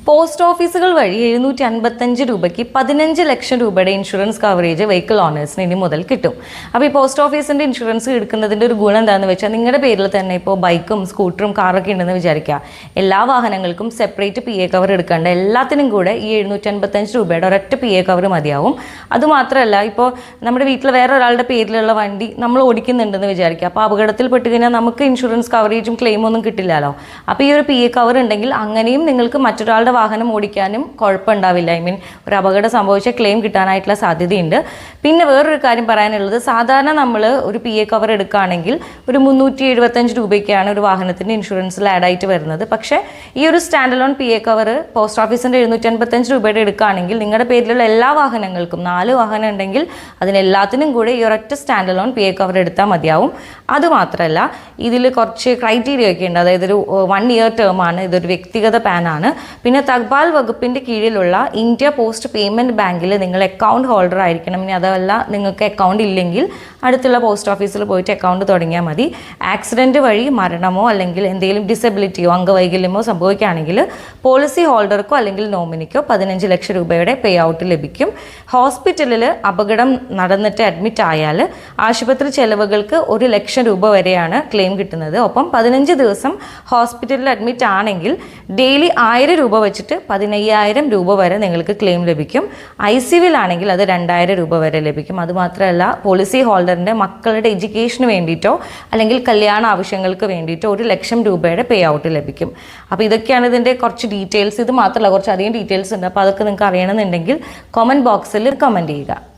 Post ഓഫീസുകൾ വഴി 755 രൂപയ്ക്ക് 15 ലക്ഷം രൂപയുടെ ഇൻഷുറൻസ് കവറേജ് വെഹിക്കിൾ ഓണേഴ്സിന് ഇനി മുതൽ കിട്ടും. അപ്പോൾ ഈ പോസ്റ്റ് ഓഫീസിൻ്റെ ഇൻഷുറൻസ് എടുക്കുന്നതിൻ്റെ ഒരു ഗുണം എന്താണെന്ന് വെച്ചാൽ നിങ്ങളുടെ പേരിൽ തന്നെ ഇപ്പോൾ ബൈക്കും സ്കൂട്ടറും കാറൊക്കെ ഉണ്ടെന്ന് വിചാരിക്കുക. എല്ലാ വാഹനങ്ങൾക്കും സെപ്പറേറ്റ് PA കവർ എടുക്കേണ്ട, എല്ലാത്തിനും കൂടെ ഈ 755 രൂപയുടെ ഒരൊറ്റ PA കവർ മതിയാവും. അതുമാത്രമല്ല, ഇപ്പോൾ നമ്മുടെ വീട്ടിൽ വേറെ ഒരാളുടെ പേരിലുള്ള വണ്ടി നമ്മൾ ഓടിക്കുന്നുണ്ടെന്ന് വിചാരിക്കുക. അപ്പോൾ അപകടത്തിൽ പെട്ട് കഴിഞ്ഞാൽ നമുക്ക് ഇൻഷുറൻസ് കവറേജും ക്ലെയിമൊന്നും കിട്ടില്ലല്ലോ. അപ്പോൾ ഈ ഒരു PA കവർ ഉണ്ടെങ്കിൽ അങ്ങനെയും നിങ്ങൾക്ക് മറ്റൊരാളുടെ വാഹനം ഓടിക്കാനും കുഴപ്പമുണ്ടാവില്ല. ഒരു അപകടം സംഭവിച്ച ക്ലെയിം കിട്ടാനായിട്ടുള്ള സാധ്യതയുണ്ട്. പിന്നെ വേറൊരു കാര്യം പറയാനുള്ളത്, സാധാരണ നമ്മൾ ഒരു PA കവർ എടുക്കുകയാണെങ്കിൽ ഒരു 375 രൂപയ്ക്കാണ് ഒരു വാഹനത്തിൻ്റെ ഇൻഷുറൻസിൽ ആഡായിട്ട് വരുന്നത്. പക്ഷേ ഈ ഒരു stand alone PA cover post ഓഫീസിൻ്റെ 755 രൂപയുടെ എടുക്കുകയാണെങ്കിൽ നിങ്ങളുടെ പേരിലുള്ള എല്ലാ വാഹനങ്ങൾക്കും 4 വാഹനം ഉണ്ടെങ്കിൽ അതിനെല്ലാത്തിനും കൂടെ ഈ ഒരൊറ്റ സ്റ്റാൻഡ് അലോൺ PA കവർ എടുത്താൽ മതിയാവും. അതുമാത്രമല്ല, ഇതിൽ കുറച്ച് ക്രൈറ്റീരിയ ഒക്കെ ഉണ്ട്. അതായത് ഒരു 1 ഇയർ ടേമാണ്, ഇതൊരു വ്യക്തിഗത പാനാണ്. പിന്നെ തപാൽ വകുപ്പിൻ്റെ കീഴിലുള്ള ഇന്ത്യ പോസ്റ്റ് പേയ്മെൻറ്റ് ബാങ്കിൽ നിങ്ങൾ അക്കൗണ്ട് ഹോൾഡർ ആയിരിക്കണം. ഇനി അതല്ല നിങ്ങൾക്ക് അക്കൗണ്ട് ഇല്ലെങ്കിൽ അടുത്തുള്ള പോസ്റ്റ് ഓഫീസിൽ പോയിട്ട് അക്കൗണ്ട് തുടങ്ങിയാൽ മതി. ആക്സിഡൻറ്റ് വഴി മരണമോ അല്ലെങ്കിൽ എന്തെങ്കിലും ഡിസബിലിറ്റിയോ അംഗവൈകല്യമോ സംഭവിക്കുകയാണെങ്കിൽ പോളിസി ഹോൾഡർക്കോ അല്ലെങ്കിൽ നോമിനിക്കോ 15 ലക്ഷം രൂപയുടെ പേ ഔട്ട് ലഭിക്കും. ഹോസ്പിറ്റലിൽ അപകടം നടന്നിട്ട് അഡ്മിറ്റ് ആയാൽ ആശുപത്രി ചെലവുകൾക്ക് 1 ലക്ഷം രൂപ വരെയാണ് ക്ലെയിം കിട്ടുന്നത്. ഒപ്പം 15 ദിവസം ഹോസ്പിറ്റലിൽ അഡ്മിറ്റ് ആണെങ്കിൽ ഡെയിലി 1000 രൂപ വെച്ചിട്ട് 15,000 രൂപ വരെ നിങ്ങൾക്ക് ക്ലെയിം ലഭിക്കും. ICUവിലാണെങ്കിൽ അത് 2000 രൂപ വരെ ലഭിക്കും. അതുമാത്രമല്ല, പോളിസി ഹോൾഡറിൻ്റെ മക്കളുടെ എഡ്യൂക്കേഷന് വേണ്ടിയിട്ടോ അല്ലെങ്കിൽ കല്യാണ ആവശ്യങ്ങൾക്ക് വേണ്ടിയിട്ടോ 1 ലക്ഷം രൂപയുടെ പേ ഔട്ട് ലഭിക്കും. അപ്പോൾ ഇതൊക്കെയാണ് ഇതിൻ്റെ കുറച്ച് ഡീറ്റെയിൽസ്. ഇത് മാത്രമല്ല, കുറച്ചധികം ഡീറ്റെയിൽസ് ഉണ്ട്. അപ്പോൾ അതൊക്കെ നിങ്ങൾക്ക് അറിയണമെന്നുണ്ടെങ്കിൽ കമൻറ്റ് ബോക്സിൽ കമൻറ്റ് ചെയ്യുക.